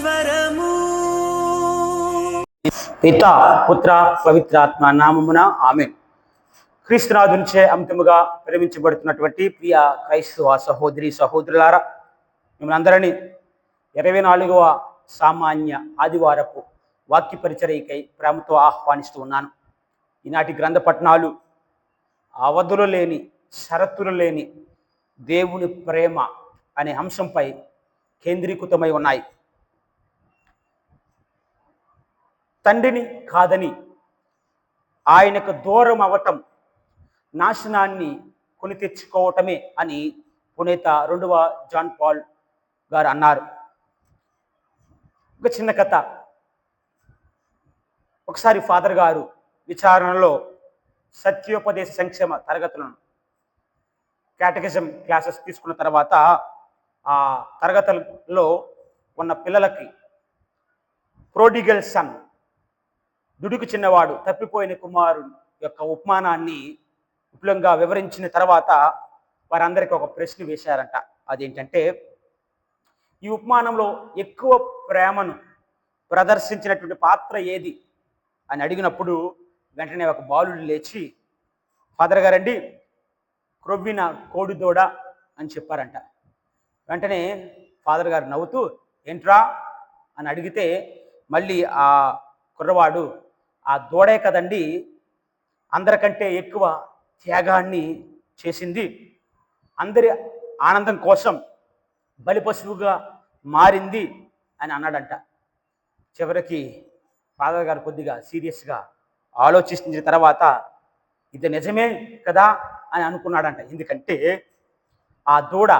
స్వరము. పిత పుత్ర పవిత్రాత్మ నామమున ఆమేన్. క్రీస్తునాథునిచే అమితముగా ప్రేమించబడుతున్నటువంటి ప్రియ క్రైస్తవ సహోదరి సహోదరులారా, మిమ్మల్ని అందరినీ 24వ సామాన్య ఆదివారపు వాక్య పరిచర్యకై ప్రేమతో ఆహ్వానిస్తూ ఉన్నాను. ఈనాటి గ్రంథ పఠనాలు అవధులు లేని, షరతులు లేని దేవుని ప్రేమ అనే అంశంపై కేంద్రీకృతమై ఉన్నాయి. తండ్రిని కాదని ఆయనకు దూరం అవటం నాశనాన్ని కొని తెచ్చుకోవటమే అని పునీత 2వ జాన్ పాల్ గారు అన్నారు. ఒక చిన్న కథ. ఒకసారి ఫాదర్ గారు విచారణలో సత్యోపదేశ సంక్షేమ తరగతులను కేటగిజం క్లాసెస్ తీసుకున్న తర్వాత ఆ తరగతుల్లో ఉన్న పిల్లలకి ప్రోడిగల్ సన్, దుడుకు చిన్నవాడు, తప్పిపోయిన కుమారుడు యొక్క ఉపమానాన్ని విపులంగా వివరించిన తర్వాత వారందరికీ ఒక ప్రశ్న వేశారంట. అదేంటంటే, ఈ ఉపమానంలో ఎక్కువ ప్రేమను ప్రదర్శించినటువంటి పాత్ర ఏది అని అడిగినప్పుడు వెంటనే ఒక బాలుడు లేచి, ఫాదర్ గారండి, క్రొవ్విన కోడిదోడ అని చెప్పారంట. వెంటనే ఫాదర్ గారు నవ్వుతూ, ఏంట్రా అని అడిగితే మళ్ళీ ఆ కుర్రవాడు, ఆ దూడే కదండి అందరికంటే ఎక్కువ త్యాగాన్ని చేసింది, అందరి ఆనందం కోసం బలిపశువుగా మారింది అని అన్నాడంట. చివరికి ఫాదర్ గారు కొద్దిగా సీరియస్గా ఆలోచించిన తర్వాత ఇది నిజమే కదా అని అనుకున్నాడంట. ఎందుకంటే ఆ దూడ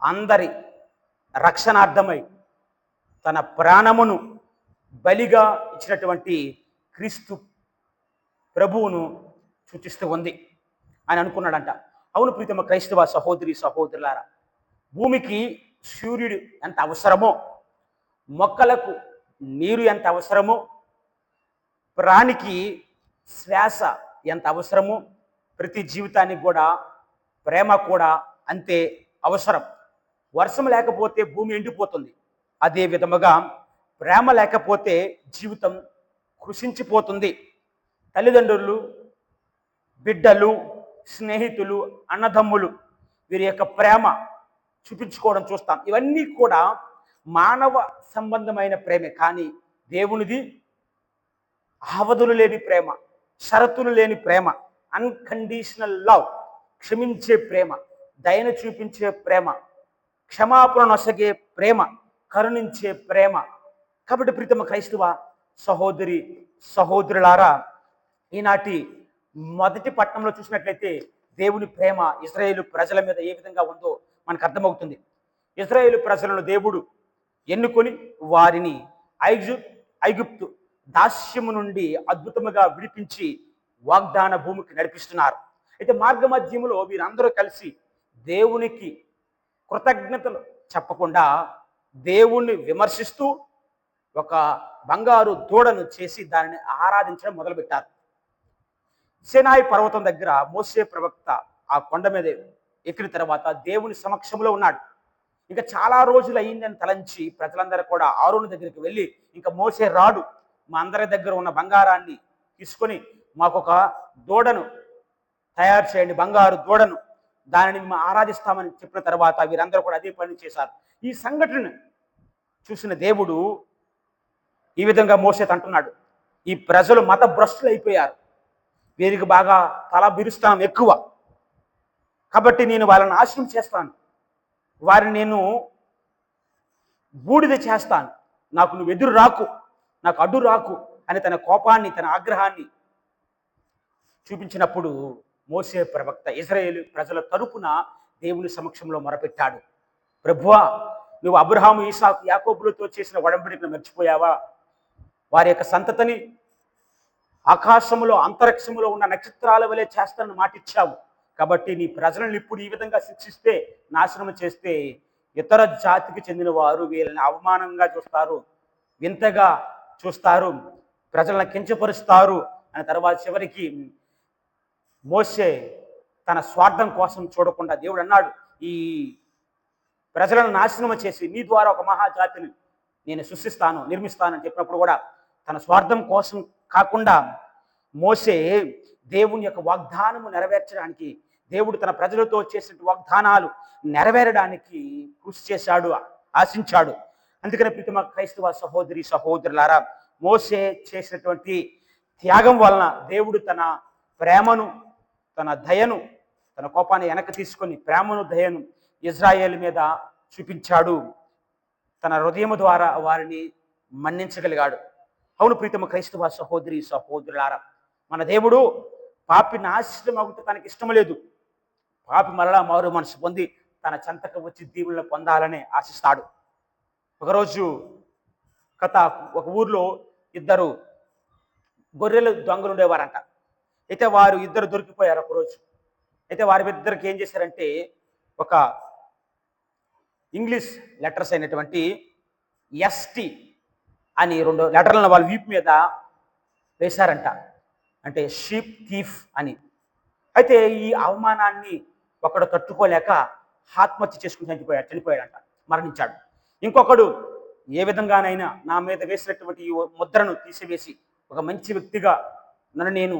అందరి రక్షణార్థమై తన ప్రాణమును బలిగా ఇచ్చినటువంటి క్రీస్తు ప్రభువును సూచిస్తూ ఉంది అని అనుకున్నాడంట. అవును ప్రీతమ క్రైస్తవ సహోదరి సహోదరులారా, భూమికి సూర్యుడు ఎంత అవసరమో, మొక్కలకు నీరు ఎంత అవసరమో, ప్రాణికి శ్వాస ఎంత అవసరమో, ప్రతి జీవితానికి కూడా ప్రేమ కూడా అంతే అవసరం. వర్షం లేకపోతే భూమి ఎండిపోతుంది. అదే విధముగా ప్రేమ లేకపోతే జీవితం కృషించిపోతుంది. తల్లిదండ్రులు, బిడ్డలు, స్నేహితులు, అన్నదమ్ములు వీరి యొక్క ప్రేమ చూపించుకోవడం చూస్తాం. ఇవన్నీ కూడా మానవ సంబంధమైన ప్రేమే. కానీ దేవునిది అవధులు లేని ప్రేమ, షరతులు లేని ప్రేమ, అన్కండిషనల్ లవ్, క్షమించే ప్రేమ, దయను చూపించే ప్రేమ, క్షమాపణ నొసగే ప్రేమ, కరుణించే ప్రేమ. కాబట్టి ప్రీతమ క్రైస్తవ సహోదరి సహోదరులారా, ఈనాటి మొదటి పట్టణంలో చూసినట్లయితే దేవుని ప్రేమ ఇశ్రాయేలు ప్రజల మీద ఏ విధంగా ఉందో మనకు అర్థమవుతుంది. ఇశ్రాయేలు ప్రజలను దేవుడు ఎన్నుకొని వారిని ఐగుప్తు దాస్యము నుండి అద్భుతముగా విడిపించి వాగ్దాన భూమికి నడిపిస్తున్నారు. అయితే మార్గ మధ్యములో వీరందరూ కలిసి దేవునికి కృతజ్ఞతలు చెప్పకుండా దేవుణ్ణి విమర్శిస్తూ ఒక బంగారు దూడను చేసి దానిని ఆరాధించడం మొదలుపెట్టారు. సినాయి పర్వతం దగ్గర మోసే ప్రవక్త ఆ కొండ మీద ఎక్కిన తర్వాత దేవుని సమక్షంలో ఉన్నాడు. ఇంకా చాలా రోజులు అయిందని తలంచి ప్రజలందరూ కూడా ఆరోను దగ్గరికి వెళ్ళి, ఇంకా మోసే రాడు, మా అందరి దగ్గర ఉన్న బంగారాన్ని తీసుకొని మాకొక దూడను తయారు చేయండి, బంగారు దూడను, దానిని మేము ఆరాధిస్తామని చెప్పిన తర్వాత వీరందరూ కూడా అదే పని చేశారు. ఈ సంఘటన చూసిన దేవుడు ఈ విధంగా మోసేతో అంటున్నాడు, ఈ ప్రజలు మత భ్రష్టులు అయిపోయారు, వీరికి బాగా తల బిరుస్తాం ఎక్కువ, కాబట్టి నేను వాళ్ళని నాశనం చేస్తాను, వారిని నేను బూడిద చేస్తాను, నాకు నువ్వు ఎదురు రాకు, నాకు అడ్డు రాకు అని తన కోపాన్ని, తన ఆగ్రహాన్ని చూపించినప్పుడు మోసే ప్రవక్త ఇశ్రాయేలు ప్రజల తరపున దేవుని సమక్షంలో మొరపెట్టాడు. ప్రభువా, నువ్వు అబ్రహాము, ఇసాకు, యాకోబులతో చేసిన ఒడంబడికను మర్చిపోయావా? వారి యొక్క సంతతిని ఆకాశములో, అంతరిక్షములో ఉన్న నక్షత్రాల వలె చేస్తానని మాటిచ్చావు. కాబట్టి నీ ప్రజలను ఇప్పుడు ఈ విధంగా శిక్షిస్తే, నాశనం చేస్తే, ఇతర జాతికి చెందిన వారు వీళ్ళని అవమానంగా చూస్తారు, వింతగా చూస్తారు, ప్రజలను కించపరుస్తారు అని. తర్వాత చివరికి మోసే తన స్వార్థం కోసం చూడకుండా దేవుడు అన్నాడు, ఈ ప్రజలను నాశనం చేసి నీ ద్వారా ఒక మహాజాతిని నేను సృష్టిస్తాను, నిర్మిస్తాను అని చెప్పినప్పుడు కూడా తన స్వార్థం కోసం కాకుండా మోసే దేవుని యొక్క వాగ్దానము నెరవేర్చడానికి, దేవుడు తన ప్రజలతో చేసిన వాగ్దానాలు నెరవేరడానికి కృషి చేశాడు, ఆశించాడు. అందుకనే ప్రీతమ క్రైస్తవ సహోదరి సహోదరులారా, మోసే చేసినటువంటి త్యాగం వలన దేవుడు తన ప్రేమను, తన దయను, తన కోపాన్ని వెనక్కి తీసుకొని ప్రేమను దయను ఇజ్రాయేల్ మీద చూపించాడు. తన హృదయము ద్వారా వారిని మన్నించగలిగాడు. అవును ప్రీతమ క్రైస్తవ సహోదరి సహోదరులారా, మన దేవుడు పాపి నాశనం అవుతూ తనకి ఇష్టం లేదు. పాపి మరలా మారు మనసు పొంది తన చెంతకు వచ్చి దీవులను పొందాలని ఆశిస్తాడు. ఒకరోజు కథ, ఒక ఊర్లో ఇద్దరు గొర్రెలు దొంగలు ఉండేవారంట. అయితే వారు ఇద్దరు దొరికిపోయారు ఒకరోజు. అయితే వారి ఇద్దరికి ఏం చేశారంటే, ఒక ఇంగ్లీష్ లెటర్స్ అయినటువంటి ఎస్టీ అని 2 లెటర్లను వాళ్ళ వీపు మీద వేశారంట, అంటే షీప్ థీఫ్ అని. అయితే ఈ అవమానాన్ని ఒకడు తట్టుకోలేక ఆత్మహత్య చేసుకుని చనిపోయాడంట, మరణించాడు. ఇంకొకడు ఏ విధంగానైనా నా మీద వేసినటువంటి ఈ ముద్రను తీసివేసి ఒక మంచి వ్యక్తిగా నన్ను నేను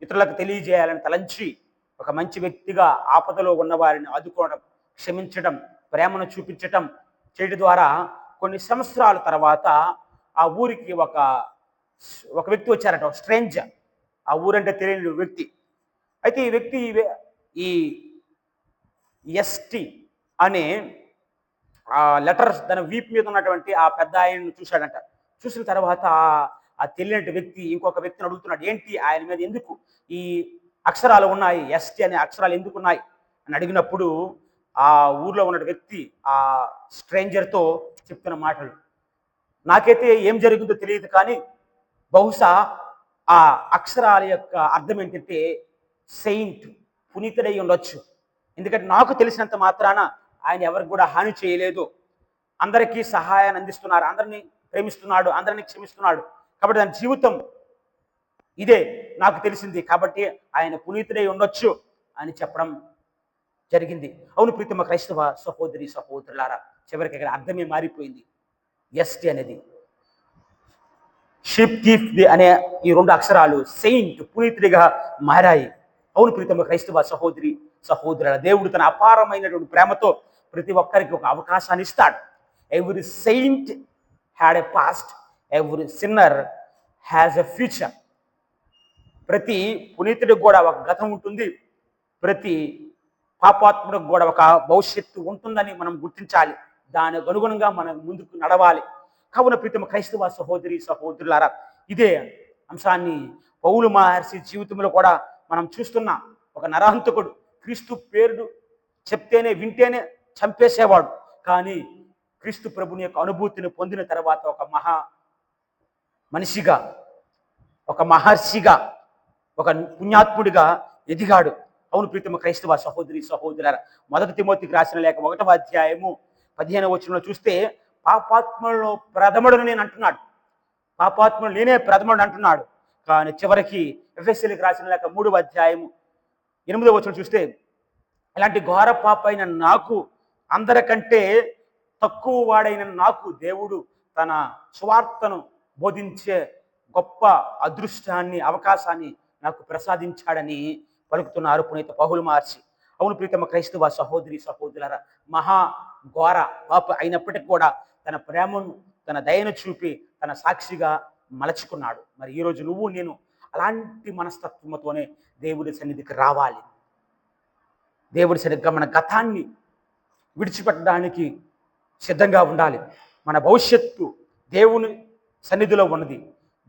ఇతరులకు తెలియజేయాలని తలంచి ఒక మంచి వ్యక్తిగా ఆపదలో ఉన్న వారిని ఆదుకోవడం, క్షమించడం, ప్రేమను చూపించటం చేయడం ద్వారా కొన్ని సంవత్సరాల తర్వాత ఆ ఊరికి ఒక వ్యక్తి వచ్చారట, ఒక స్ట్రేంజర్. ఆ ఊరంటే తెలియని వ్యక్తి. అయితే ఈ వ్యక్తి ఈ ఎస్టీ అనే ఆ లెటర్స్ తన వీపు మీద ఉన్నటువంటి ఆ పెద్ద ఆయనను చూశాడంట. చూసిన తర్వాత ఆ తెలియని వ్యక్తి ఇంకొక వ్యక్తిని అడుగుతున్నాడు, ఏంటి ఆయన మీద ఎందుకు ఈ అక్షరాలు ఉన్నాయి, ఎస్టీ అనే అక్షరాలు ఎందుకు ఉన్నాయి అని అడిగినప్పుడు ఆ ఊర్లో ఉన్న వ్యక్తి ఆ స్ట్రేంజర్తో చెప్తున్న మాటలు, నాకైతే ఏం జరిగిందో తెలియదు, కానీ బహుశా ఆ అక్షరాల యొక్క అర్థం ఏంటంటే సెయింట్, పునీతుడై ఉండొచ్చు. ఎందుకంటే నాకు తెలిసినంత మాత్రాన ఆయన ఎవరికి కూడా హాని చేయలేదు, అందరికీ సహాయాన్ని అందిస్తున్నారు, అందరినీ ప్రేమిస్తున్నాడు, అందరినీ క్షమిస్తున్నాడు. కాబట్టి దాని జీవితం ఇదే నాకు తెలిసింది, కాబట్టి ఆయన పునీతుడై ఉండొచ్చు అని చెప్పడం జరిగింది. అవును ప్రీతమ క్రైస్తవ సహోదరి సహోదరులారా, చివరికి ఇక్కడ అర్థమే మారిపోయింది. ఎస్టీ అనేది షిప్ థీఫ్ అనే ఈ 2 అక్షరాలు సెయింట్, పునీతుడిగా మారాయి. అవును ప్రీతమ క్రైస్తవ సహోదరి సహోదరుల, దేవుడు తన అపారమైనటువంటి ప్రేమతో ప్రతి ఒక్కరికి ఒక అవకాశాన్ని ఇస్తాడు. Every Saint had a past, every sinner has a future. ప్రతి పునీతుడికి కూడా ఒక గతం ఉంటుంది, ప్రతి పాపాత్ముడికి కూడా ఒక భవిష్యత్తు ఉంటుందని మనం గుర్తించాలి. దానికి అనుగుణంగా మనం ముందుకు నడవాలి. కావున ప్రీతమ క్రైస్తవ సహోదరి సహోదరులారా, ఇదే అంశాన్ని పౌలు మహర్షి జీవితంలో కూడా మనం చూస్తున్నాం. ఒక నరహంతకుడు, క్రీస్తు పేరు చెప్తేనే వింటేనే చంపేసేవాడు. కానీ క్రీస్తు ప్రభుని యొక్క అనుభూతిని పొందిన తర్వాత ఒక మనిషిగా, ఒక మహర్షిగా, ఒక పుణ్యాత్ముడిగా ఎదిగాడు. అవును ప్రీతమ క్రైస్తవ సహోదరి సహోదరులారా, 1 తిమోతికి రాసిన లేఖ 1వ అధ్యాయము 15వ వచనంలో చూస్తే, పాపాత్మలో ప్రథముడు నేను అంటున్నాడు. పాపాత్మలు నేనే ప్రథముడు అంటున్నాడు. కానీ చివరికి ఎఫెసీయులకు రాసిన లేఖ 3వ అధ్యాయము 8వ వచనం చూస్తే, ఇలాంటి ఘోర పాపైన నాకు, అందరికంటే తక్కువ వాడైన నాకు దేవుడు తన సువార్తను బోధించే గొప్ప అదృష్టాన్ని, అవకాశాన్ని నాకు ప్రసాదించాడని పలుకుతున్నారు పునీత పౌలు మహర్షి. అవును ప్రీతమ క్రైస్తవ సహోదరి సహోదరులారా, మహా ఘోర పాప అయినప్పటికీ కూడా తన ప్రేమను, తన దయను చూపి తన సాక్షిగా మలచుకున్నాడు. మరి ఈరోజు నువ్వు నేను అలాంటి మనస్తత్వంతోనే దేవుడి సన్నిధికి రావాలి. దేవుడి సరిగ్గా మన గతాన్ని విడిచిపెట్టడానికి సిద్ధంగా ఉండాలి. మన భవిష్యత్తు దేవుని సన్నిధిలో ఉన్నది,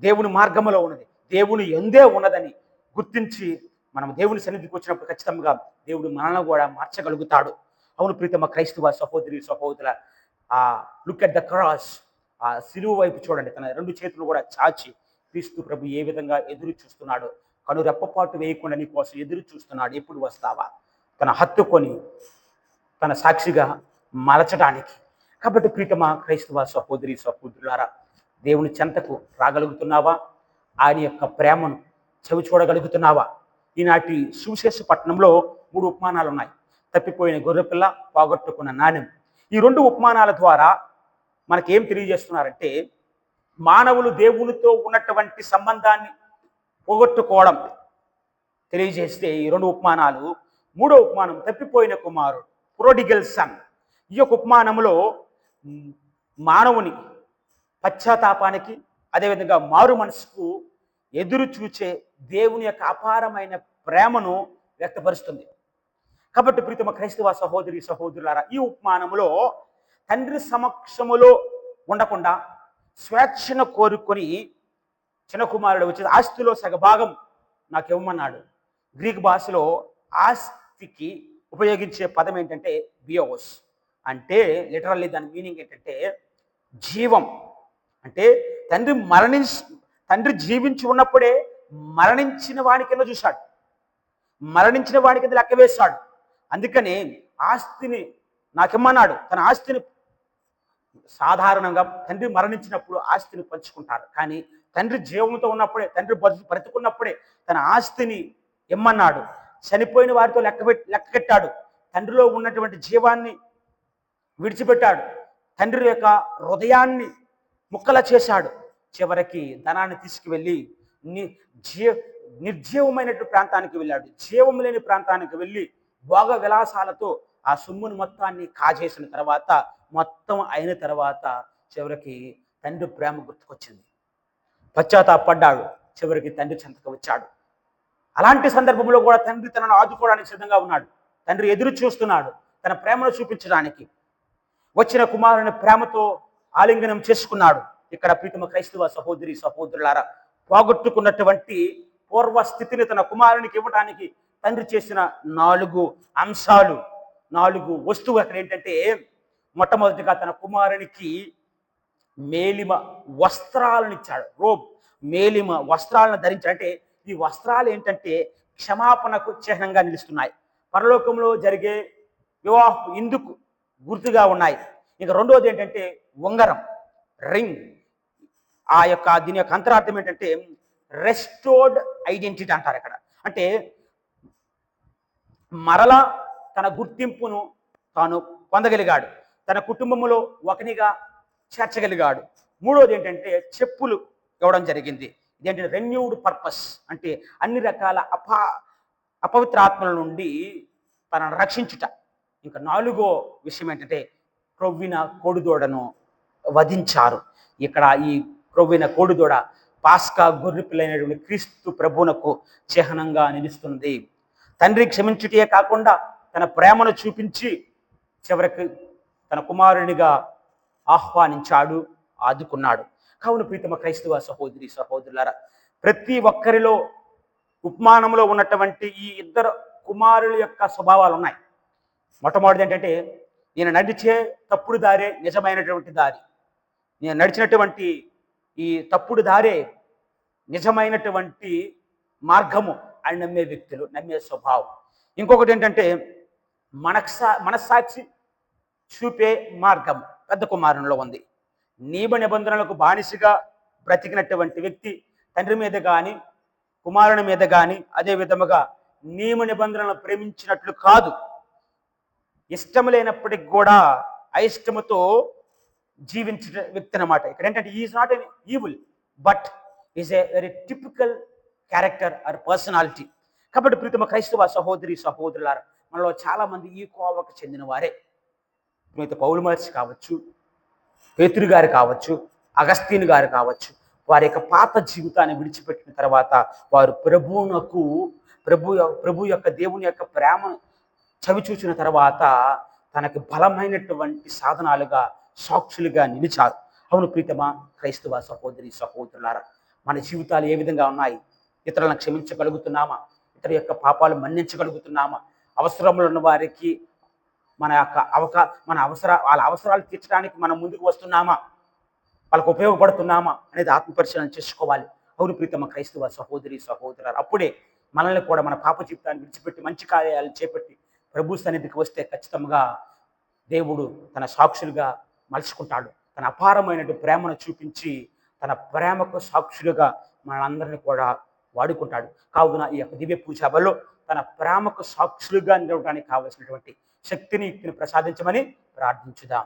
దేవుని మార్గంలో ఉన్నది, దేవుని ఎందే ఉన్నదని గుర్తించి మనం దేవుని సన్నిధికి వచ్చినప్పుడు ఖచ్చితంగా దేవుడు మనల్ని కూడా మార్చగలుగుతాడు. అవును ప్రీతమ క్రైస్తవ సహోదరి సహోదరుల, లుక్ ఎట్ ద క్రాస్, ఆ సిలువ వైపు చూడండి. తన 2 చేతులు కూడా చాచి క్రీస్తు ప్రభు ఏ విధంగా ఎదురు చూస్తున్నాడు, కనురెప్పపాటు వేయకుండా నీ కోసం ఎదురు చూస్తున్నాడు. ఎప్పుడు వస్తావా తన హత్తుకొని తన సాక్షిగా మలచడానికి. కాబట్టి ప్రీతమ క్రైస్తవ సహోదరి సహోదరులారా, దేవుని చెంతకు రాగలుగుతున్నావా? ఆయన యొక్క ప్రేమను చవి చూడగలుగుతున్నావా? ఈనాటి సువిశేష పట్టణంలో 3 ఉపమానాలు ఉన్నాయి. తప్పిపోయిన గొర్రెపిల్ల, పోగొట్టుకున్న నాణెం. ఈ 2 ఉపమానాల ద్వారా మనకేం తెలియజేస్తున్నారంటే, మానవులు దేవునితో ఉన్నటువంటి సంబంధాన్ని పోగొట్టుకోవడం తెలియజేస్తే ఈ 2 ఉపమానాలు. మూడో ఉపమానం తప్పిపోయిన కుమారుడు, ప్రొడిగల్ సన్. ఈ యొక్క ఉపమానంలో మానవుని పశ్చాత్తాపానికి, అదేవిధంగా మారు మనసుకు ఎదురు చూచే దేవుని యొక్క అపారమైన ప్రేమను వ్యక్తపరుస్తుంది. కాబట్టి ప్రీతమ క్రైస్తవ సహోదరి సహోదరులారా, ఈ ఉపమానములో తండ్రి సమక్షములో ఉండకుండా స్వేచ్ఛను కోరుకొని చిన్న కుమారుడు వచ్చి ఆస్తిలో సగభాగం నాకు ఇవ్వమన్నాడు. గ్రీక్ భాషలో ఆస్తికి ఉపయోగించే పదం ఏంటంటే బియోస్. అంటే లిటరల్లీ దాని మీనింగ్ ఏంటంటే జీవం. అంటే తండ్రి జీవించి ఉన్నప్పుడే మరణించిన వాడి కింద చూశాడు, మరణించిన వాడి కింద లెక్క వేశాడు. అందుకని ఆస్తిని నాకిమ్మన్నాడు. తన ఆస్తిని సాధారణంగా తండ్రి మరణించినప్పుడు ఆస్తిని పంచుకుంటారు, కానీ తండ్రి జీవంతో ఉన్నప్పుడే, తండ్రి బ్రతుకున్నప్పుడే తన ఆస్తిని ఇమ్మన్నాడు. చనిపోయిన వారితో లెక్క కట్టాడు. తండ్రిలో ఉన్నటువంటి జీవాన్ని విడిచిపెట్టాడు. తండ్రి యొక్క హృదయాన్ని ముక్కలా చేశాడు. చివరికి ధనాన్ని తీసుకువెళ్ళి నిర్జీవమైనటువంటి ప్రాంతానికి వెళ్ళాడు. జీవం లేని ప్రాంతానికి వెళ్ళి భోగ విలాసాలతో ఆ సొమ్మును మొత్తాన్ని కాజేసిన తర్వాత, మొత్తం అయిన తర్వాత చివరికి తండ్రి ప్రేమ గుర్తుకొచ్చింది. పశ్చాత్తాపడ్డాడు. చివరికి తండ్రి చెంతకు వచ్చాడు. అలాంటి సందర్భంలో కూడా తండ్రి తనను ఆదుకోవడానికి సిద్ధంగా ఉన్నాడు. తండ్రి ఎదురు చూస్తున్నాడు తన ప్రేమను చూపించడానికి. వచ్చిన కుమారుని ప్రేమతో ఆలింగనం చేసుకున్నాడు. ఇక్కడ ప్రీతమ క్రైస్తవ సహోదరి సహోదరులారా, పోగొట్టుకున్నటువంటి పూర్వస్థితిని తన కుమారునికి ఇవ్వడానికి తండ్రి చేసిన 4 అంశాలు, 4 వస్తువులు అక్కడ ఏంటంటే, మొట్టమొదటిగా తన కుమారునికి మేలిమ వస్త్రాలను ఇచ్చాడు. రోబ్, మేలిమ వస్త్రాలను ధరించాడంటే, ఈ వస్త్రాలు ఏంటంటే క్షమాపణకు చిహ్నంగా నిలుస్తున్నాయి. పరలోకంలో జరిగే వివాహం ఇందుకు గుర్తుగా ఉన్నాయి. ఇక రెండోది ఏంటంటే ఉంగరం, రింగ్. దీని యొక్క అంతరార్థం ఏంటంటే రెస్టోర్డ్ ఐడెంటిటీ అంటారు ఇక్కడ. అంటే మరలా తన గుర్తింపును తాను పొందగలిగాడు, తన కుటుంబంలో ఒకనిగా చేర్చగలిగాడు. మూడోది ఏంటంటే చెప్పులు ఇవ్వడం జరిగింది. ఇదేంటంటే రెన్యూడ్ పర్పస్, అంటే అన్ని రకాల అపవిత్ర ఆత్మల నుండి తనను రక్షించుట. ఇంకా 4వ విషయం ఏంటంటే క్రొవ్విన కోడిదూడను వధించారు. ఇక్కడ ఈ క్రొవ్విన కోడిదూడ పాస్కా గొర్రెపిల్లైనటువంటి క్రీస్తు ప్రభువునకు చిహ్నంగా నిలుస్తుంది. తండ్రి క్షమించుటే కాకుండా తన ప్రేమను చూపించి చివరికి తన కుమారునిగా ఆహ్వానించాడు, ఆదుకున్నాడు. కావున ప్రీతమ క్రైస్తవ సహోదరి సహోదరులారా, ప్రతి ఒక్కరిలో ఉపమానంలో ఉన్నటువంటి ఈ 2 కుమారుల యొక్క స్వభావాలు ఉన్నాయి. మొట్టమొదటిది ఏంటంటే, నేను నడిచే తప్పుడు దారే నిజమైనటువంటి దారి. నేను నడిచినటువంటి ఈ తప్పుడు దారే నిజమైనటువంటి మార్గము అని నమ్మే వ్యక్తులు, నమ్మే స్వభావం. ఇంకొకటి ఏంటంటే మనస్సాక్షి చూపే మార్గం పెద్ద కుమారునిలో ఉంది. నియమ నిబంధనలకు బానిసగా బ్రతికినటువంటి వ్యక్తి తండ్రి మీద కానీ కుమారుని మీద కానీ అదే విధముగా నియమ నిబంధనలను ప్రేమించినట్లు కాదు. ఇష్టం లేనప్పటికి కూడా అయిష్టముతో జీవించిన వ్యక్తి అన్నమాట. ఇక్కడ ఏంటంటే is not an evil, but is a very typical character are personality. కాబట్టి ప్రీతమ క్రైస్తవ సహోదరి సహోదరులారా, మనలో చాలా మంది ఈ కోవకు చెందిన వారే. ప్రీత పౌలు మహర్షి కావచ్చు, పేతురు గారు కావచ్చు, అగస్తీన్ గారు కావచ్చు, వారి యొక్క పాత జీవితాన్ని విడిచిపెట్టిన తర్వాత వారు ప్రభు యొక్క దేవుని యొక్క ప్రేమను చవిచూచిన తర్వాత తనకి బలమైనటువంటి సాధనాలుగా, సాక్షులుగా నిలిచారు. అవును ప్రీతమా క్రైస్తవ సహోదరి సహోదరులారా, మన జీవితాలు ఏ విధంగా ఉన్నాయి? ఇతరులను క్షమించగలుగుతున్నామా? ఇతరుల యొక్క పాపాలు మన్నించగలుగుతున్నామా? అవసరంలో ఉన్న వారికి వాళ్ళ అవసరాలు తీర్చడానికి మనం ముందుకు వస్తున్నామా? వాళ్ళకు ఉపయోగపడుతున్నామా అనేది ఆత్మపరిశీలన చేసుకోవాలి. అవును ప్రీతమ క్రైస్తవ సహోదరి సహోదరులారా, అప్పుడే మనల్ని కూడా మన పాప జీవితాన్ని విడిచిపెట్టి మంచి కార్యాలు చేపట్టి ప్రభు సన్నిధికి వస్తే ఖచ్చితంగా దేవుడు తన సాక్షులుగా మలుచుకుంటాడు. తన అపారమైనటువంటి ప్రేమను చూపించి తన ప్రేమకు సాక్షులుగా మనందరినీ కూడా వాడుకుంటాడు. కావున ఈ యొక్క దివ్య పూజలో తన ప్రేమకు సాక్షులుగా నిలవడానికి కావలసినటువంటి శక్తిని యుక్తిని ప్రసాదించమని ప్రార్థించుదాం.